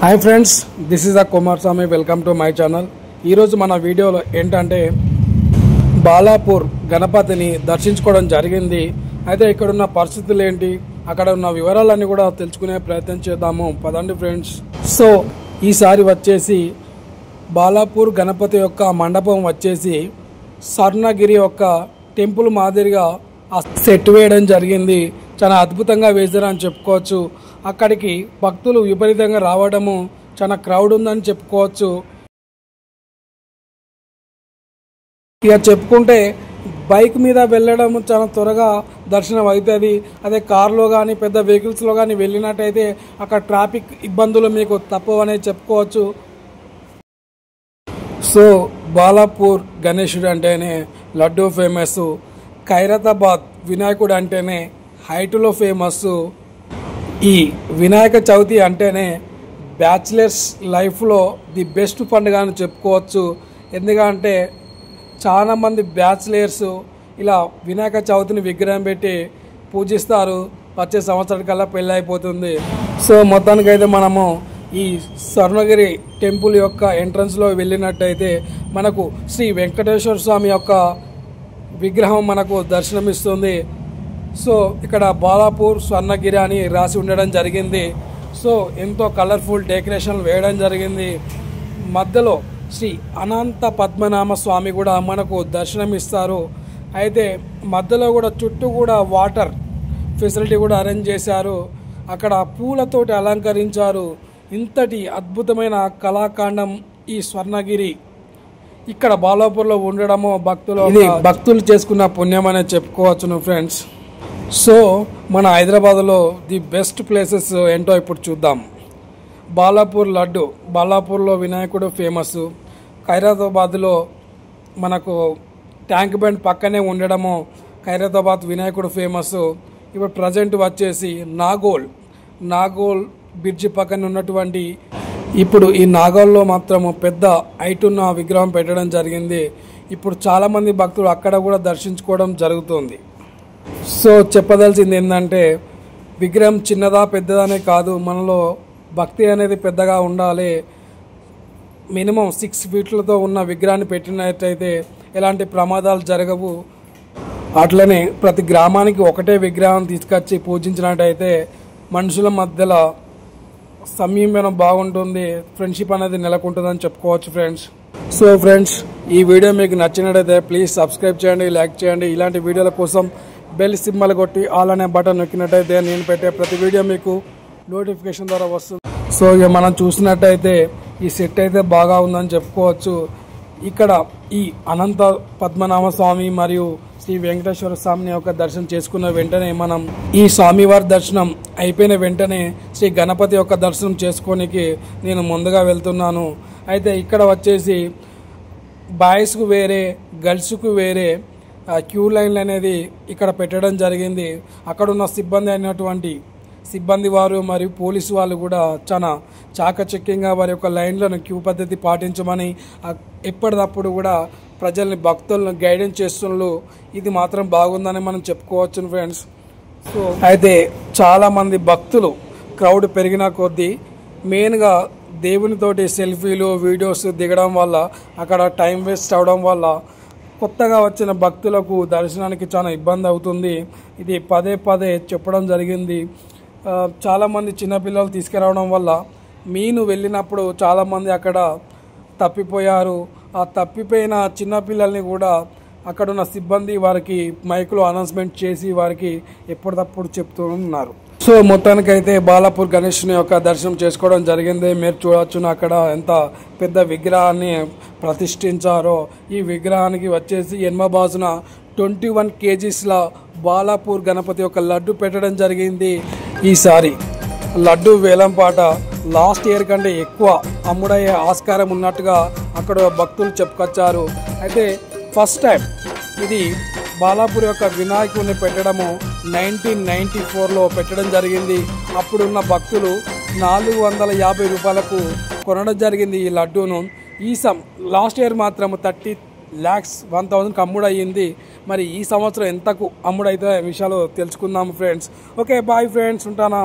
Hi friends, this is Kumar Swamy. Welcome to my channel. ఈరోజు మన వీడియోలో ఏంటంటే బాలాపూర్ గణపతిని దర్శించుకోవడం జరిగింది. అయితే ఇక్కడ ఉన్న పరిస్థితులు ఏంటి, అక్కడ ఉన్న వివరాలన్నీ కూడా తెలుసుకునే ప్రయత్నం చేద్దాము. పదండి ఫ్రెండ్స్. సో ఈసారి వచ్చేసి బాలాపూర్ గణపతి యొక్క మండపం వచ్చేసి స్వర్ణగిరి యొక్క టెంపుల్ మాదిరిగా సెట్ వేయడం జరిగింది. చాలా అద్భుతంగా వేశారని చెప్పుకోవచ్చు. అక్కడికి భక్తులు విపరీతంగా రావడము, చాలా క్రౌడ్ ఉందని చెప్పుకోవచ్చు. ఇక చెప్పుకుంటే బైక్ మీద వెళ్ళడం చాలా త్వరగా దర్శనం అవుతుంది. అదే కార్లో కానీ పెద్ద వెహికల్స్లో కానీ వెళ్ళినట్టయితే అక్కడ ట్రాఫిక్ ఇబ్బందులు మీకు తప్పవనే చెప్పుకోవచ్చు. సో బాలాపూర్ గణేశుడు అంటేనే లడ్డూ ఫేమస్, ఖైరతాబాద్ వినాయకుడు అంటేనే హైట్లో ఫేమస్. ఈ వినాయక చవితి అంటేనే బ్యాచిలర్స్ లైఫ్లో ది బెస్ట్ పండుగ అని చెప్పుకోవచ్చు. ఎందుకంటే చాలామంది బ్యాచిలర్స్ ఇలా వినాయక చవితిని విగ్రహం పెట్టి పూజిస్తారు. వచ్చే సంవత్సరానికల్లా పెళ్ళి అయిపోతుంది. సో మొత్తానికైతే మనము ఈ స్వర్ణగిరి టెంపుల్ యొక్క ఎంట్రన్స్లో వెళ్ళినట్టయితే మనకు శ్రీ వెంకటేశ్వర స్వామి యొక్క విగ్రహం మనకు దర్శనమిస్తుంది. సో ఇక్కడ బాలాపూర్ స్వర్ణగిరి అని రాసి ఉండడం జరిగింది. సో ఎంతో కలర్ఫుల్ డెకరేషన్ వేయడం జరిగింది. మధ్యలో శ్రీ అనంత పద్మనాభ స్వామి కూడా మనకు దర్శనమిస్తారు. అయితే మధ్యలో కూడా చుట్టూ కూడా వాటర్ ఫెసిలిటీ కూడా అరేంజ్ చేశారు. అక్కడ పూలతోటి అలంకరించారు. ఇంతటి అద్భుతమైన కళాఖండం ఈ స్వర్ణగిరి ఇక్కడ బాలాపూర్లో ఉండడము భక్తులు చేసుకున్న పుణ్యం అనే చెప్పుకోవచ్చును ఫ్రెండ్స్. సో మన హైదరాబాద్లో ది బెస్ట్ ప్లేసెస్ ఏంటో ఇప్పుడు చూద్దాం. బాలాపూర్ లడ్డు, బాలాపూర్లో వినాయకుడు ఫేమస్. ఖైరతాబాద్లో మనకు ట్యాంక్ బండ్ పక్కనే ఉండడము ఖైరతాబాద్ వినాయకుడు ఫేమస్. ఇప్పుడు ప్రజెంట్ వచ్చేసి నాగోల్ బ్రిడ్జి పక్కన ఉన్నటువంటి ఇప్పుడు ఈ నాగోల్లో మాత్రము పెద్ద హైట్ ఉన్న విగ్రహం పెట్టడం జరిగింది. ఇప్పుడు చాలామంది భక్తులు అక్కడ కూడా దర్శించుకోవడం జరుగుతుంది. సో చెప్పదలసింది ఏంటంటే విగ్రహం చిన్నదా పెద్దదనే కాదు, మనలో భక్తి అనేది పెద్దగా ఉండాలి. మినిమం 6 ఫీట్లతో ఉన్న విగ్రహాన్ని పెట్టినట్టయితే ఎలాంటి ప్రమాదాలు జరగవు. అట్లనే ప్రతి గ్రామానికి ఒకటే విగ్రహం తీసుకొచ్చి పూజించినట్టయితే మనుషుల మధ్యలో సమీపనం బాగుంటుంది, ఫ్రెండ్షిప్ అనేది నెలకొంటుందని చెప్పుకోవచ్చు ఫ్రెండ్స్. సో ఫ్రెండ్స్, ఈ వీడియో మీకు నచ్చినట్టయితే ప్లీజ్ సబ్స్క్రైబ్ చేయండి, లైక్ చేయండి. ఇలాంటి వీడియోల కోసం బెల్ సింబల్ కొట్టి ఆల్ అనే బటన్ నొక్కినట్టయితే నేను పెట్టే ప్రతి వీడియో మీకు నోటిఫికేషన్ ద్వారా వస్తుంది. సో ఇక మనం చూసినట్టయితే ఈ సెట్ అయితే బాగా ఉందని చెప్పుకోవచ్చు. ఇక్కడ ఈ అనంత పద్మనాభ స్వామి మరియు శ్రీ వెంకటేశ్వర స్వామిని యొక్క దర్శనం చేసుకున్న వెంటనే మనం ఈ స్వామివారి దర్శనం అయిపోయిన వెంటనే శ్రీ గణపతి యొక్క దర్శనం చేసుకోనికి నేను ముందుగా వెళ్తున్నాను. అయితే ఇక్కడ వచ్చేసి బాయ్స్కు వేరే, గర్ల్స్కు వేరే క్యూ లైన్లు అనేది ఇక్కడ పెట్టడం జరిగింది. అక్కడ ఉన్న సిబ్బంది వారు మరియు పోలీసు వాళ్ళు కూడా చాలా చాకచక్యంగా వారి యొక్క లైన్లను క్యూ పద్ధతి పాటించమని ఎప్పటికప్పుడు కూడా ప్రజల్ని భక్తులను గైడెన్స్ చేస్తున్నారు. ఇది మాత్రం బాగుందని మనం చెప్పుకోవచ్చు ఫ్రెండ్స్. సో అయితే చాలామంది భక్తులు క్రౌడ్ పెరిగిన కొద్దీ మెయిన్గా దేవునితోటి సెల్ఫీలు వీడియోస్ దిగడం వల్ల అక్కడ టైం వేస్ట్ అవడం వల్ల కొత్తగా వచ్చిన భక్తులకు దర్శనానికి చాలా ఇబ్బంది అవుతుంది. ఇది పదే చెప్పడం జరిగింది. చాలామంది చిన్నపిల్లలు తీసుకురావడం వల్ల మీను వెళ్ళినప్పుడు చాలామంది అక్కడ తప్పిపోయారు. ఆ తప్పిపోయిన చిన్నపిల్లల్ని కూడా అక్కడున్న సిబ్బంది వారికి మైక్లో అనౌన్స్మెంట్ చేసి వారికి ఎప్పటికప్పుడు చెప్తూ ఉన్నారు. సో మొత్తానికైతే బాలాపూర్ గణేశుని యొక్క దర్శనం చేసుకోవడం జరిగింది. మీరు చూడవచ్చు అక్కడ ఎంత పెద్ద విగ్రహాన్ని ప్రతిష్ఠించారో. ఈ విగ్రహానికి వచ్చేసి ఎన్మబాజున 21 kgsల బాలాపూర్ గణపతి యొక్క లడ్డు పెట్టడం జరిగింది. ఈసారి లడ్డు వేలంపాట లాస్ట్ ఇయర్ కంటే ఎక్కువ అమ్ముడయ్యే ఆస్కారం ఉన్నట్టుగా అక్కడ భక్తులు చెప్పుకొచ్చారు. అయితే ఫస్ట్ టైం ఇది బాలాపూర్ యొక్క వినాయకుడిని పెట్టడము 1994లో పెట్టడం జరిగింది. అప్పుడున్న భక్తులు 450 రూపాయలకు కొనడం జరిగింది ఈ లడ్డూను. లాస్ట్ ఇయర్ మాత్రం 30 lakhs 1,000కి అమ్ముడయ్యింది. మరి ఈ సంవత్సరం ఎంతకు అమ్ముడైతే విషయాలు తెలుసుకుందాము ఫ్రెండ్స్. ఓకే బాయ్ ఫ్రెండ్స్, ఉంటానా.